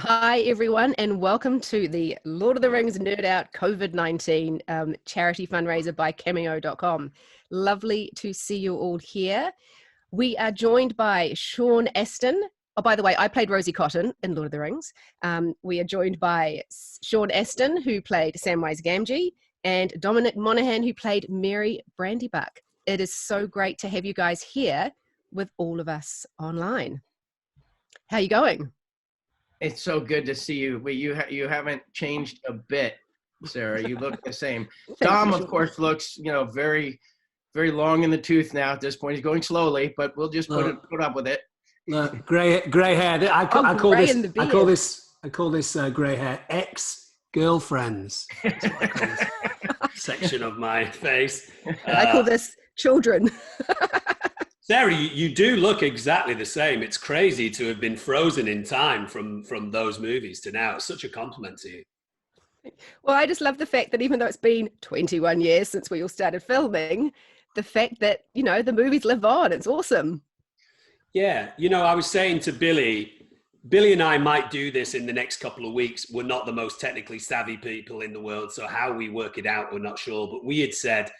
Hi, everyone, and welcome to the Lord of the Rings Nerd Out COVID-19 charity fundraiser by Cameo.com. Lovely to see you all here. We are joined by Sean Astin. Oh, by the way, I played Rosie Cotton in Lord of the Rings. We are joined by Sean Astin, who played Samwise Gamgee, and Dominic Monaghan, who played Mary Brandybuck. It is so great to have you guys here with all of us online. How are you going? It's so good to see you. But you haven't changed a bit, Sarah. You look the same. Dom, of course, looks very, very long in the tooth now. At this point, he's going slowly, but we'll just put up with it. Look, gray hair. I call this gray hair ex-girlfriends. That's what I call this section of my face. I call this children. Sarah, you do look exactly the same. It's crazy to have been frozen in time from those movies to now. It's such a compliment to you. Well, I just love the fact that even though it's been 21 years since we all started filming, the fact that, the movies live on. It's awesome. Yeah. I was saying to Billy and I might do this in the next couple of weeks. We're not the most technically savvy people in the world, so how we work it out, we're not sure. But we had said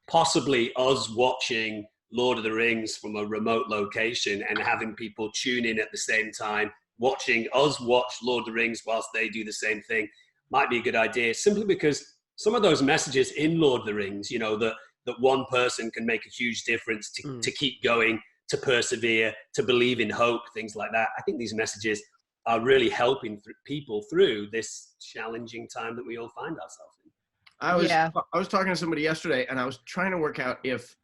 possibly us watching Lord of the Rings from a remote location and having people tune in at the same time, watching us watch Lord of the Rings whilst they do the same thing might be a good idea, simply because some of those messages in Lord of the Rings, that one person can make a huge difference to keep going, to persevere, to believe in hope, things like that. I think these messages are really helping people through this challenging time that we all find ourselves in. I was talking to somebody yesterday and I was trying to work out if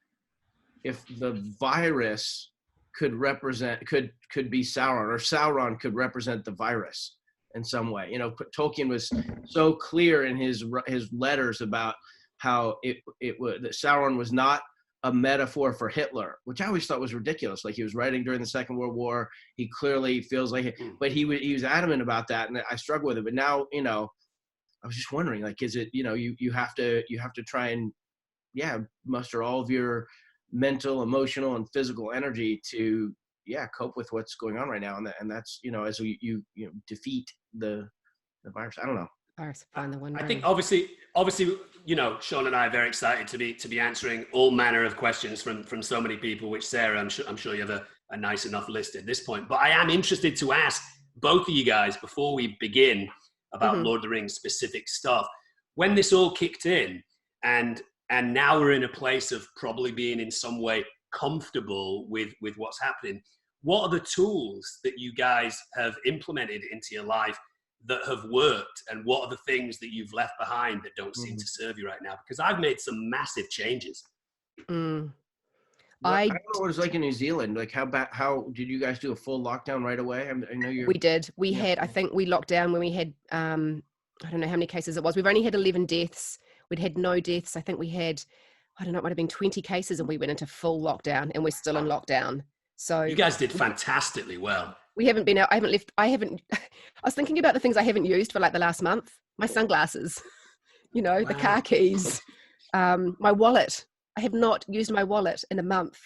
the virus could be Sauron, or Sauron could represent the virus in some way. Tolkien was so clear in his letters about how that Sauron was not a metaphor for Hitler, which I always thought was ridiculous. Like, he was writing during the Second World War. He clearly feels like it, but he was adamant about that, and I struggle with it. But now, I was just wondering, like, is it, you have to try and muster all of your mental, emotional, and physical energy to cope with what's going on right now, and that's as you defeat the virus. I don't know. I think obviously Sean and I are very excited to be answering all manner of questions from so many people, which Sarah, I'm sure you have a nice enough list at this point. But I am interested to ask both of you guys, before we begin, about Lord of the Rings specific stuff. When this all kicked in, and now we're in a place of probably being in some way comfortable with what's happening, what are the tools that you guys have implemented into your life that have worked, and what are the things that you've left behind that don't seem to serve you right now? Because I've made some massive changes. I don't know what it's like in New Zealand. Like, how did you guys do a full lockdown right away? I know we did. We had, I think we locked down when we had, I don't know how many cases it was. We've only had 11 deaths. We'd had no deaths. I think we had, I don't know, it might have been 20 cases, and we went into full lockdown, and we're still in lockdown. So you guys did fantastically well. We haven't been out. I was thinking about the things I haven't used for like the last month. My sunglasses, the car keys, my wallet. I have not used my wallet in a month.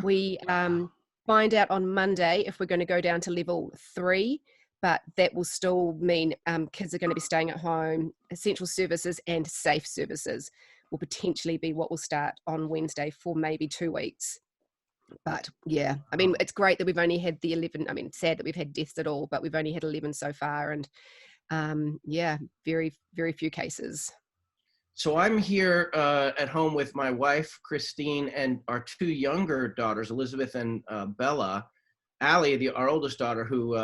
We find out on Monday if we're going to go down to level 3, but that will still mean kids are going to be staying at home. Essential services and safe services will potentially be what will start on Wednesday for maybe 2 weeks. But yeah, I mean, it's great that we've only had the 11. I mean, it's sad that we've had deaths at all, but we've only had 11 so far. And very, very few cases. So I'm here at home with my wife, Christine, and our 2 younger daughters, Elizabeth and Bella. Allie, our oldest daughter, who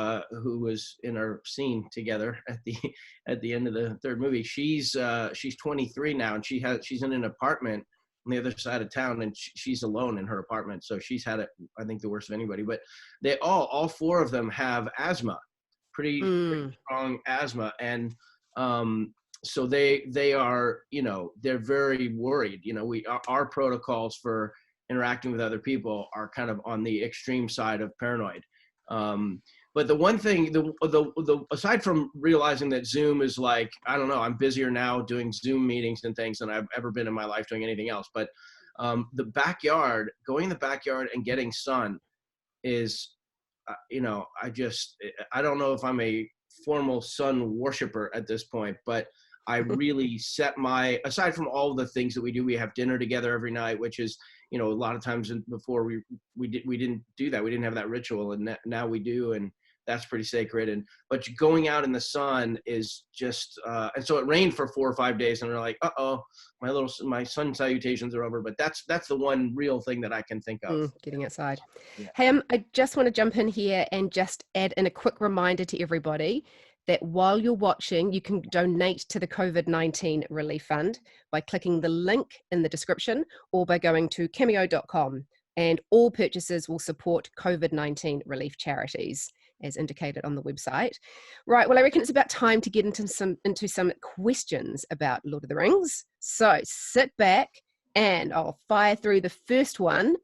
was in our scene together at the end of the third movie, she's 23 now, and she's in an apartment on the other side of town, and she's alone in her apartment. So she's had it, I think, the worst of anybody. But they all 4 of them have asthma, pretty strong asthma, and so they are, they're very worried. Our protocols for interacting with other people are kind of on the extreme side of paranoid. But the one thing, the aside from realizing that Zoom is like, I don't know, I'm busier now doing Zoom meetings and things than I've ever been in my life doing anything else. But the backyard, going in the backyard and getting sun is, I don't know if I'm a formal sun worshiper at this point, but I really aside from all the things that we do, we have dinner together every night, which is, a lot of times before we didn't do that. We didn't have that ritual, and now we do. And that's pretty sacred. But going out in the sun is just, and so it rained for 4 or 5 days, and we're like, my sun salutations are over. But that's the one real thing that I can think of. Getting outside. Yeah. Hey, I just want to jump in here and just add in a quick reminder to everybody that while you're watching, you can donate to the COVID-19 Relief Fund by clicking the link in the description or by going to cameo.com. And all purchases will support COVID-19 relief charities, as indicated on the website. Right, well, I reckon it's about time to get into some questions about Lord of the Rings. So sit back and I'll fire through the first one.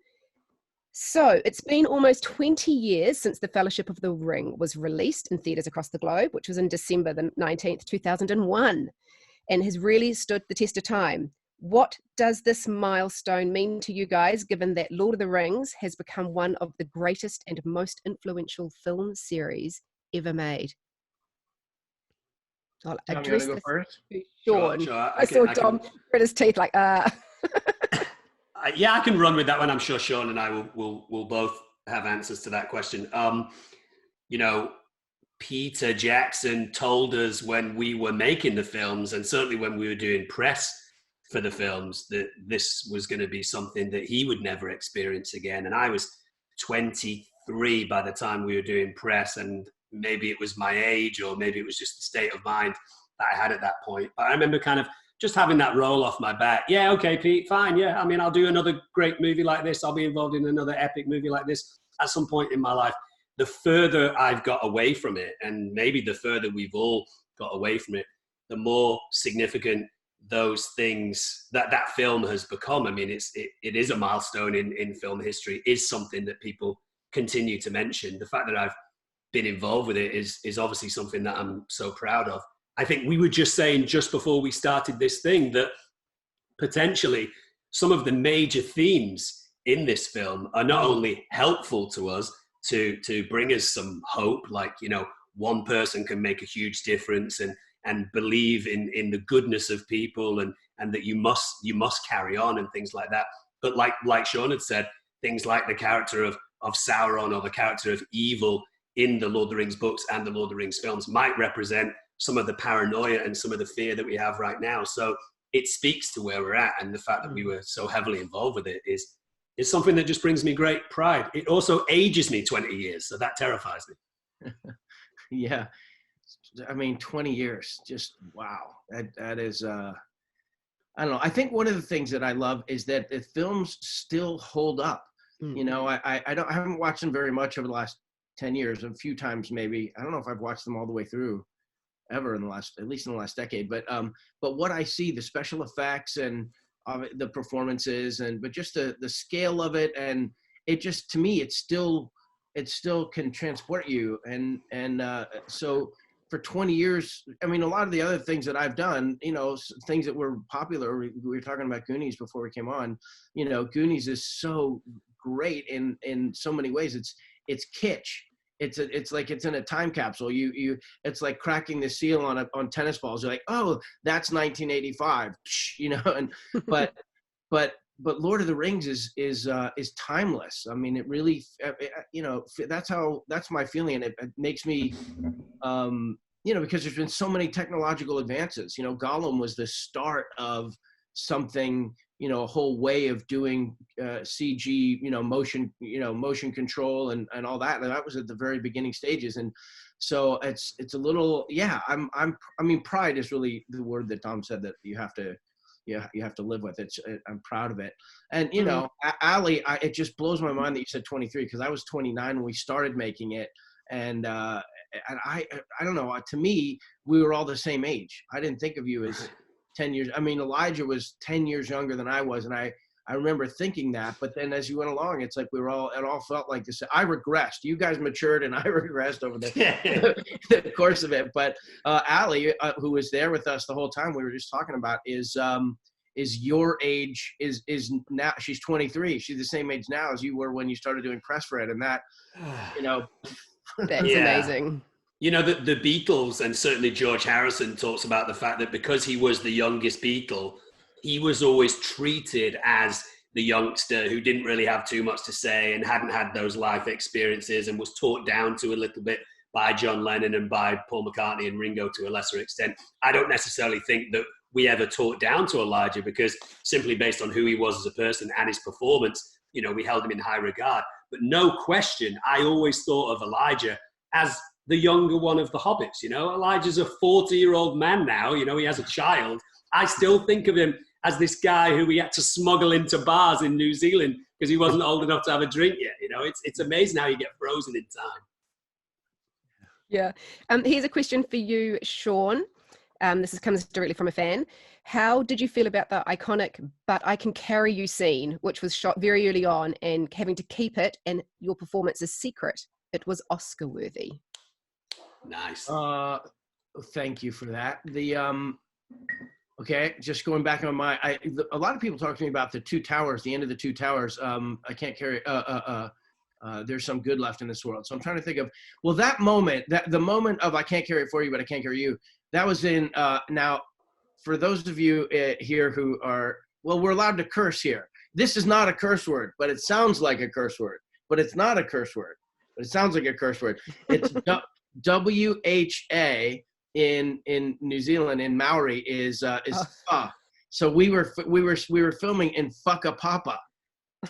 So it's been almost 20 years since The Fellowship of the Ring was released in theatres across the globe, which was in December the 19th, 2001, and has really stood the test of time. What does this milestone mean to you guys, given that Lord of the Rings has become one of the greatest and most influential film series ever made? I'll address this first? to Sean. Sure. I saw Dom grit his teeth like, Yeah, I can run with that one. I'm sure Sean and I will both have answers to that question. Peter Jackson told us when we were making the films, and certainly when we were doing press for the films, that this was going to be something that he would never experience again. And I was 23 by the time we were doing press, and maybe it was my age or maybe it was just the state of mind that I had at that point. But I remember kind of just having that roll off my back. Yeah, okay, Pete, fine. Yeah, I mean, I'll do another great movie like this. I'll be involved in another epic movie like this at some point in my life. The further I've got away from it, and maybe the further we've all got away from it, the more significant those things that film has become. I mean, it is a milestone in film history, is something that people continue to mention. The fact that I've been involved with it is obviously something that I'm so proud of. I think we were just saying just before we started this thing that potentially some of the major themes in this film are not only helpful to us to bring us some hope, like, one person can make a huge difference and believe in the goodness of people and that you must carry on and things like that. But like Sean had said, things like the character of Sauron or the character of evil in the Lord of the Rings books and the Lord of the Rings films might represent some of the paranoia and some of the fear that we have right now. So it speaks to where we're at, and the fact that we were so heavily involved with it is something that just brings me great pride. It also ages me 20 years, so that terrifies me. Yeah. I mean, 20 years, just wow. That is, I don't know. I think one of the things that I love is that the films still hold up. I haven't watched them very much over the last 10 years, a few times maybe. I don't know if I've watched them all the way through ever at least in the last decade. But what I see, the special effects and the performances, but just the scale of it, and it just, to me, it still can transport you. And so for 20 years, I mean, a lot of the other things that I've done, things that were popular, we were talking about Goonies before we came on, Goonies is so great in so many ways. It's kitsch. It's like it's in a time capsule. It's like cracking the seal on tennis balls. You're like, oh, that's 1985, and but Lord of the Rings is timeless. I mean, it really, that's my feeling, and it makes me, because there's been so many technological advances. Gollum was the start of something, a whole way of doing CG, motion control and all that. And that was at the very beginning stages. And so it's a little, yeah, I mean, pride is really the word that Tom said that you have to live with. I'm proud of it. And, Ali, it just blows my mind that you said 23, because I was 29 when we started making it. And I don't know, to me, we were all the same age. I didn't think of you as 10 years. I mean, Elijah was 10 years younger than I was. And I remember thinking that, but then as you went along, it's like it all felt like this. I regressed. You guys matured and I regressed over the course of it. But Ali, who was there with us the whole time we were just talking about, is your age, is now, she's 23. She's the same age now as you were when you started doing press for it. And that, That's amazing. You know, the Beatles, and certainly George Harrison talks about the fact that because he was the youngest Beatle, he was always treated as the youngster who didn't really have too much to say and hadn't had those life experiences, and was talked down to a little bit by John Lennon and by Paul McCartney and Ringo to a lesser extent. I don't necessarily think that we ever talked down to Elijah, because simply based on who he was as a person and his performance, you know, we held him in high regard. But no question, I always thought of Elijah as the younger one of the hobbits. You know, Elijah's a 40-year-old man now. You know, he has a child. I still think of him as this guy who we had to smuggle into bars in New Zealand because he wasn't old enough to have a drink yet. You know, it's amazing how you get frozen in time. Yeah. Here's a question for you, Sean. This comes directly from a fan. How did you feel about the iconic "But I Can Carry You" scene, which was shot very early on, and having to keep it and your performance a secret? It was Oscar worthy. Nice. Thank you for that. Okay, just going back on a lot of people talk to me about the two towers, the end of the two towers. I can't carry, there's some good left in this world. So I'm trying to think of, well, that moment, the moment of I can't carry it for you, but I can't carry you, that was in, now, for those of you here who are, well, we're allowed to curse here. This is not a curse word, but it sounds like a curse word, but it's not a curse word, but it sounds like a curse word. It's WHA in New Zealand, in Maori is So we were filming in Whakapapa.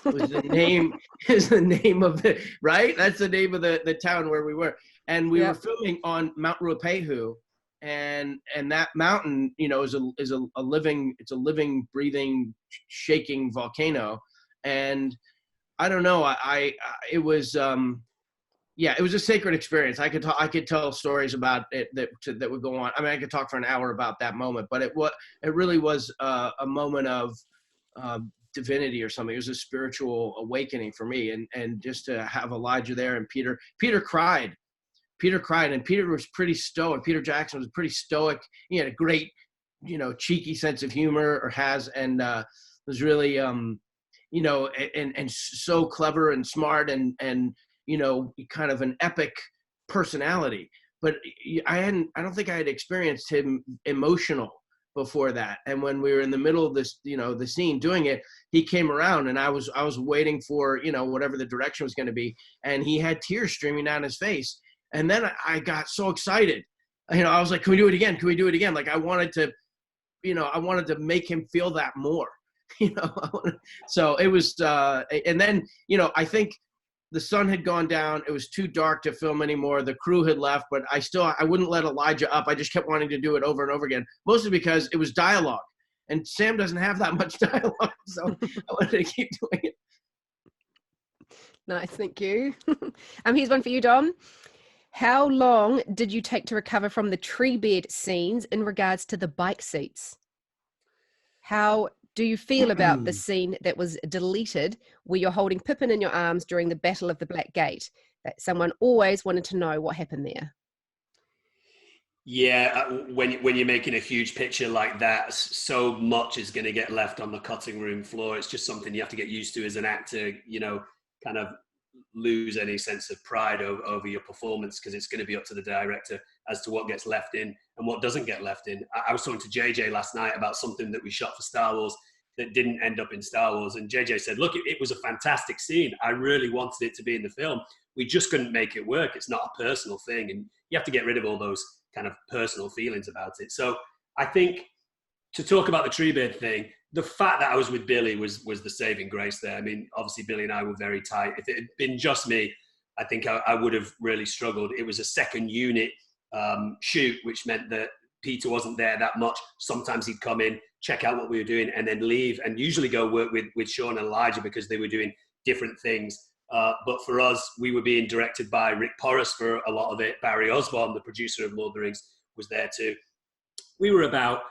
Was the name is the name of the, right? That's the name of the town where we were. And we were filming on Mount Ruapehu, and that mountain, you know, is a living, breathing, shaking volcano. And I don't know, it was it was a sacred experience. I could tell stories about it that would go on. I mean, I could talk for an hour about that moment, but it really was a moment of divinity or something. It was a spiritual awakening for me, and just to have Elijah there, and Peter cried, and Peter was pretty stoic. Peter Jackson was pretty stoic. He had a great, you know, cheeky sense of humor, or has, and was really, you know, and so clever and smart, and you know, kind of an epic personality. But I don't think I had experienced him emotional before that. And when we were in the middle of this, you know, the scene doing it, he came around, and I was waiting for, you know, whatever the direction was going to be, and he had tears streaming down his face. And then I got so excited. You know, I was like, can we do it again? Can we do it again? Like, I wanted to make him feel that more, you know. So it was, and then, you know, I think the sun had gone down. It was too dark to film anymore. The crew had left, but I wouldn't let Elijah up. I just kept wanting to do it over and over again, mostly because it was dialogue, and Sam doesn't have that much dialogue. So I wanted to keep doing it. Nice, thank you. Here's one for you, Dom. How long did you take to recover from the tree bed scenes in regards to the bike seats? How do you feel about the scene that was deleted where you're holding Pippin in your arms during the Battle of the Black Gate? That someone always wanted to know what happened there. Yeah, when you're making a huge picture like that, so much is going to get left on the cutting room floor. It's just something you have to get used to as an actor, you know, kind of lose any sense of pride over your performance, because it's going to be up to the director as to what gets left in and what doesn't get left in. I was talking to JJ last night about something that we shot for Star Wars that didn't end up in Star Wars, and JJ said, look, it was a fantastic scene. I really wanted it to be in the film. We just couldn't make it work. It's not a personal thing, and you have to get rid of all those kind of personal feelings about it. So I think, to talk about the tree bed thing, the fact that I was with Billy was the saving grace there. I mean, obviously Billy and I were very tight. If it had been just me, I think I would have really struggled. It was a second unit shoot, which meant that Peter wasn't there that much. Sometimes he'd come in, check out what we were doing, and then leave, and usually go work with Sean and Elijah because they were doing different things. But for us, we were being directed by Rick Porras for a lot of it. Barry Osborne, the producer of Lord of the Rings, was there too. We were about,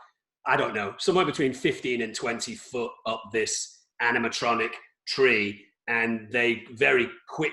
I don't know, somewhere between 15 and 20 foot up this animatronic tree. And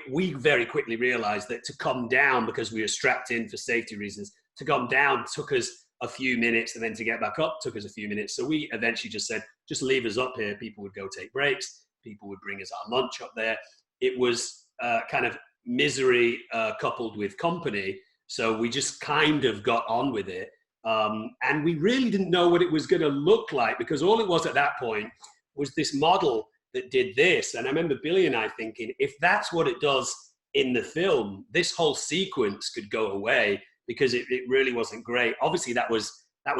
we very quickly realized that to come down, because we were strapped in for safety reasons, to come down took us a few minutes, and then to get back up took us a few minutes. So we eventually just said, just leave us up here. People would go take breaks. People would bring us our lunch up there. It was kind of misery coupled with company. So we just kind of got on with it. And we really didn't know what it was going to look like, because all it was at that point was this model that did this. And I remember Billy and I thinking, if that's what it does in the film, this whole sequence could go away, because it really wasn't great. Obviously, that was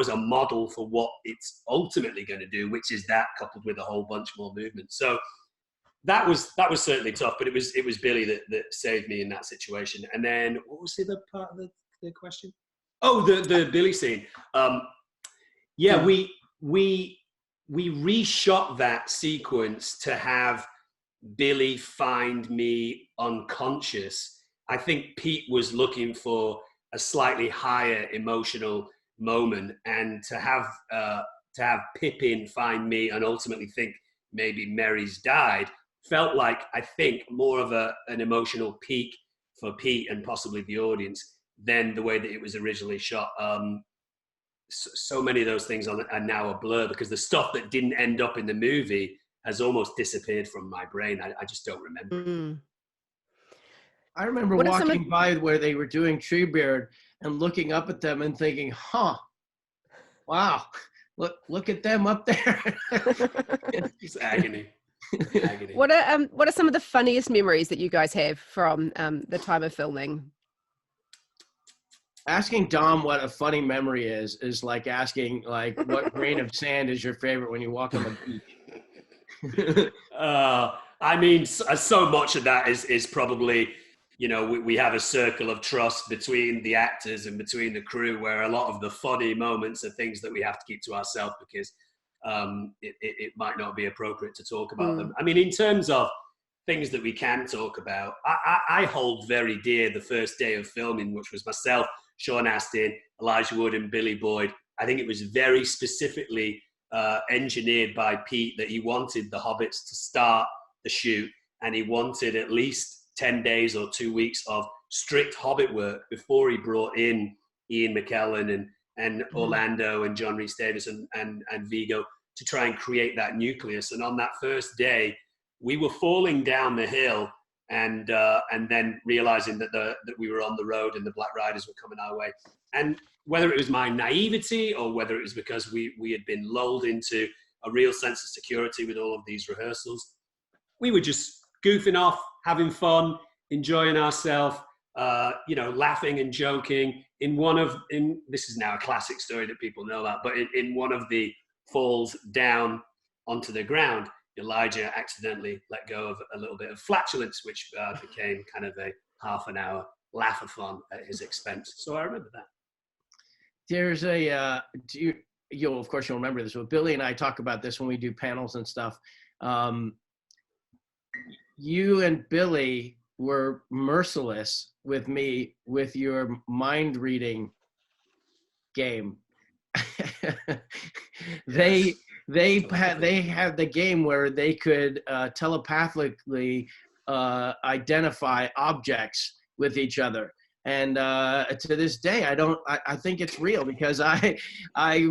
a model for what it's ultimately going to do, which is that coupled with a whole bunch more movement. So that was certainly tough, but it was Billy that saved me in that situation. And then what was the other part of the question? Oh, the Billy scene. Yeah, we reshot that sequence to have Billy find me unconscious. I think Pete was looking for a slightly higher emotional moment, and to have Pippin find me and ultimately think maybe Mary's died felt like, I think, more of an emotional peak for Pete and possibly the audience than the way that it was originally shot. So many of those things are now a blur, because the stuff that didn't end up in the movie has almost disappeared from my brain. I just don't remember. Mm. I remember walking by where they were doing Treebeard and looking up at them and thinking, huh, wow, look at them up there. It's agony. Agony. What are some of the funniest memories that you guys have from the time of filming? Asking Dom what a funny memory is like asking, like, what grain of sand is your favorite when you walk on the beach? I mean, so much of that is probably, you know, we have a circle of trust between the actors and between the crew, where a lot of the funny moments are things that we have to keep to ourselves, because it might not be appropriate to talk about them. I mean, in terms of things that we can talk about, I hold very dear the first day of filming, which was myself, Sean Astin, Elijah Wood, and Billy Boyd. I think it was very specifically engineered by Pete that he wanted the Hobbits to start the shoot, and he wanted at least 10 days or 2 weeks of strict Hobbit work before he brought in Ian McKellen and Orlando and John Rhys Davies and Viggo to try and create that nucleus. And on that first day, we were falling down the hill and then realizing that we were on the road and the Black Riders were coming our way. And whether it was my naivety or whether it was because we had been lulled into a real sense of security with all of these rehearsals, we were just goofing off, having fun, enjoying ourselves, laughing and joking. This is now a classic story that people know about, but in one of the falls down onto the ground, Elijah accidentally let go of a little bit of flatulence, which became kind of a half an hour laugh-a-thon at his expense. So I remember that. There's you'll of course you'll remember this, but Billy and I talk about this when we do panels and stuff. You and Billy were merciless with me with your mind reading game. They had the game where they could telepathically identify objects with each other, and to this day I think it's real, because I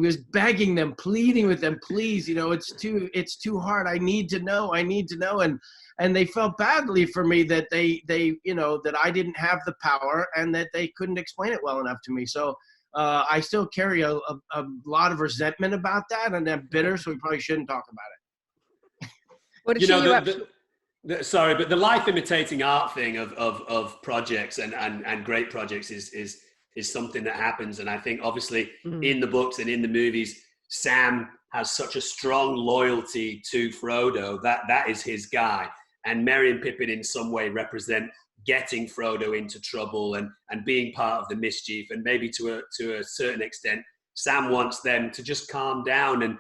was begging them, pleading with them, please, it's too hard, I need to know, and they felt badly for me that they that I didn't have the power and that they couldn't explain it well enough to me. So I still carry a lot of resentment about that, and I'm bitter, so we probably shouldn't talk about it. What did you up? Sorry, but the life imitating art thing of projects and great projects is something that happens. And I think obviously in the books and in the movies, Sam has such a strong loyalty to Frodo that is his guy. And Merry and Pippin in some way represent getting Frodo into trouble and being part of the mischief. And maybe to a certain extent, Sam wants them to just calm down and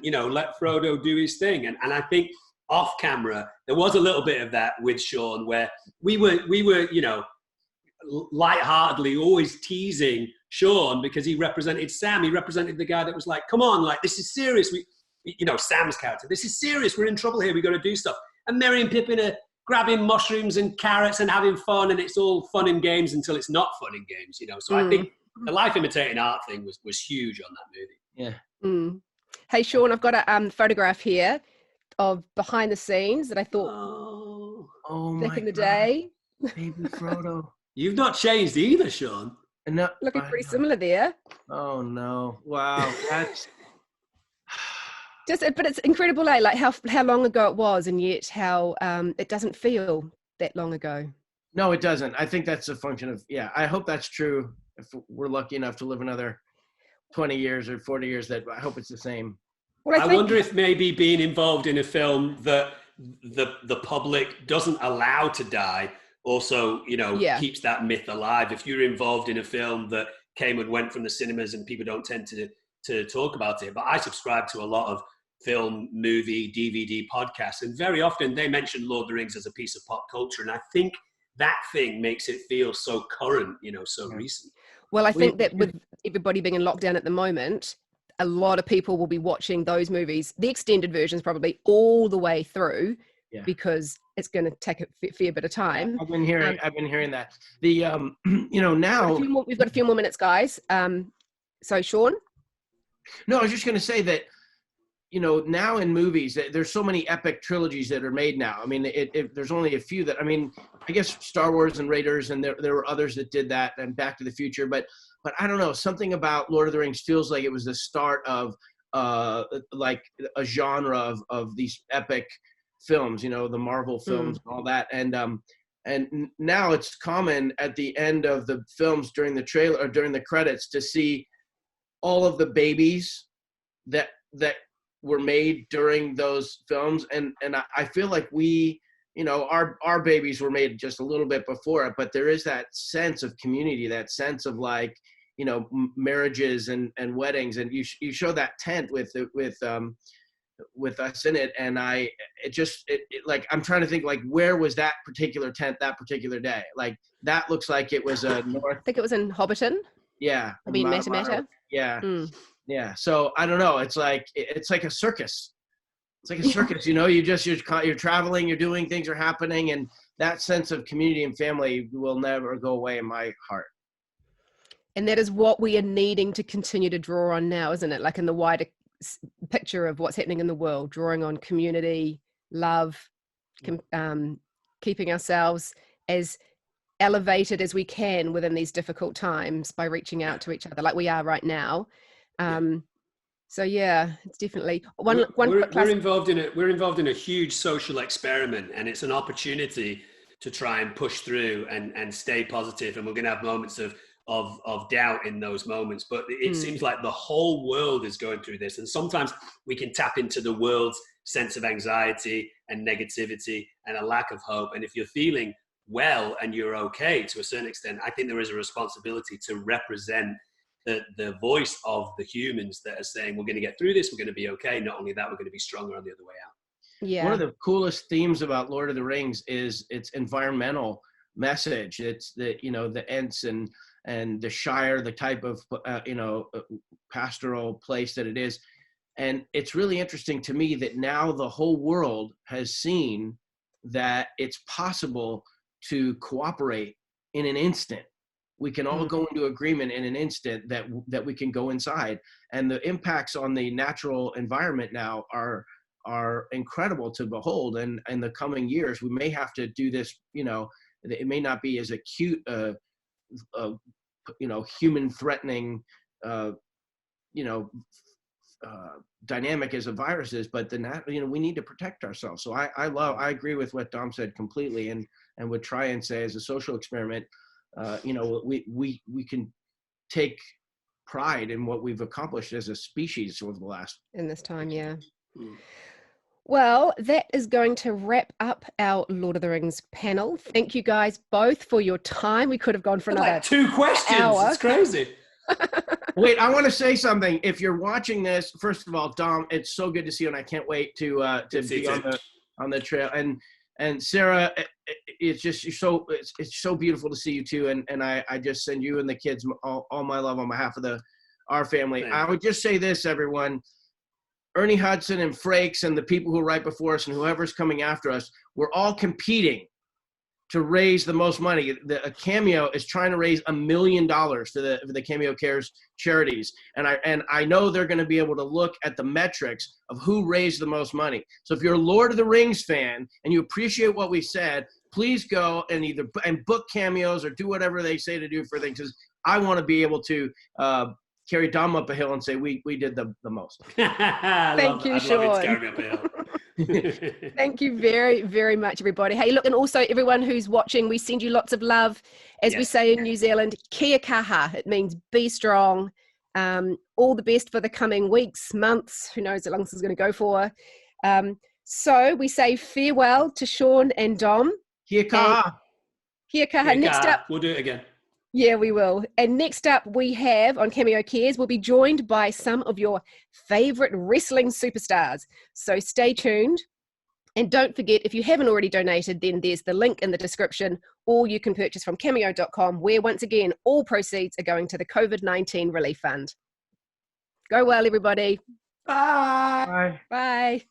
let Frodo do his thing. And I think off camera, there was a little bit of that with Sean, where we were lightheartedly always teasing Sean because he represented Sam. He represented the guy that was like, come on, like, this is serious. Sam's character, this is serious. We're in trouble here. We got to do stuff. And Merry and Pippin are grabbing mushrooms and carrots and having fun, and it's all fun and games until it's not fun and games, So I think the life imitating art thing was huge on that movie. Yeah. Hey, Sean, I've got a photograph here of behind the scenes that I thought oh back my in the God. day. Baby Frodo. You've not changed either, Sean. No, Looking pretty similar there. Oh no! Wow, that's But it's incredible, like how long ago it was, and yet how it doesn't feel that long ago. no, it doesn't. I think that's a function of I hope that's true. If we're lucky enough to live another 20 years or 40 years, that I hope it's the same. Well, I wonder if maybe being involved in a film that the public doesn't allow to die also, keeps that myth alive. If you're involved in a film that came and went from the cinemas and people don't tend to talk about it, but I subscribe to a lot of film, movie, DVD podcasts, and very often they mention Lord of the Rings as a piece of pop culture, and I think that thing makes it feel so current, so recent. Well, I think that with everybody being in lockdown at the moment, a lot of people will be watching those movies, the extended versions probably, all the way through, because it's going to take a fair bit of time. I've been hearing that. The now we've got a few more minutes, guys. So Sean? No, I was just going to say that now in movies, there's so many epic trilogies that are made now. I mean, there's only a few that, I guess Star Wars and Raiders, and there were others that did that, and Back to the Future, but I don't know, something about Lord of the Rings feels like it was the start of like a genre of these epic films, the Marvel films and all that. And now it's common at the end of the films during the trailer or during the credits to see all of the babies that were made during those films. And I feel like our babies were made just a little bit before it, but there is that sense of community, that sense of like, marriages and weddings. And you show that tent with us in it. And like, I'm trying to think, like, where was that particular tent that particular day? Like, that looks like it was I think it was in Hobbiton. Yeah. I mean, Matamata. Yeah. Yeah. So I don't know. It's like a circus. It's like a circus, you're traveling, you're doing, things are happening. And that sense of community and family will never go away in my heart. And that is what we are needing to continue to draw on now, isn't it? Like in the wider picture of what's happening in the world, drawing on community, love, keeping ourselves as elevated as we can within these difficult times by reaching out to each other like we are right now. So yeah, it's definitely we're involved in a huge social experiment, and it's an opportunity to try and push through and stay positive. And we're going to have moments of doubt in those moments, but it seems like the whole world is going through this. And sometimes we can tap into the world's sense of anxiety and negativity and a lack of hope. And if you're feeling well and you're okay to a certain extent, I think there is a responsibility to represent the voice of the humans that are saying, we're going to get through this, we're going to be okay. Not only that, we're going to be stronger on the other way out. Yeah. One of the coolest themes about Lord of the Rings is its environmental message. It's the Ents and the Shire, the type of pastoral place that it is. And it's really interesting to me that now the whole world has seen that it's possible to cooperate in an instant. We can all go into agreement in an instant that we can go inside, and the impacts on the natural environment now are incredible to behold. And in the coming years, we may have to do this. It may not be as acute, human threatening, dynamic as a virus is, but we need to protect ourselves. So I agree with what Dom said completely, and would try and say, as a social experiment, we can take pride in what we've accomplished as a species over the last in this time. Yeah. Well, that is going to wrap up our Lord of the Rings panel. Thank you guys both for your time. We could have gone for another like 2 questions. Hour. It's crazy. Wait, I want to say something. If you're watching this, first of all, Dom, it's so good to see you, and I can't wait to be on the trail. And Sarah, it's just it's so beautiful to see you too. And I just send you and the kids all my love on behalf of our family. Thanks. I would just say this, everyone. Ernie Hudson and Frakes and the people who are right before us and whoever's coming after us, we're all competing to raise the most money. A Cameo is trying to raise $1 million for the Cameo Cares charities. And I know they're going to be able to look at the metrics of who raised the most money. So if you're a Lord of the Rings fan and you appreciate what we said, please go and book cameos or do whatever they say to do for things. Because I want to be able to carry Dom up a hill and say we did the most. Thank you, Sean. I'd love it to carry me up a hill. Thank you very, very much, everybody. Hey, look, and also everyone who's watching, we send you lots of love. As we say in New Zealand, kia kaha. It means be strong. All the best for the coming weeks, months, who knows how long this is going to go for. So we say farewell to Sean and Dom. Kia kaha. Kia kaha. Next up, we'll do it again. Yeah, we will. And next up, we have on Cameo Cares, we'll be joined by some of your favorite wrestling superstars. So stay tuned. And don't forget, if you haven't already donated, then there's the link in the description, or you can purchase from cameo.com, where once again, all proceeds are going to the COVID-19 Relief Fund. Go well, everybody. Bye. Bye.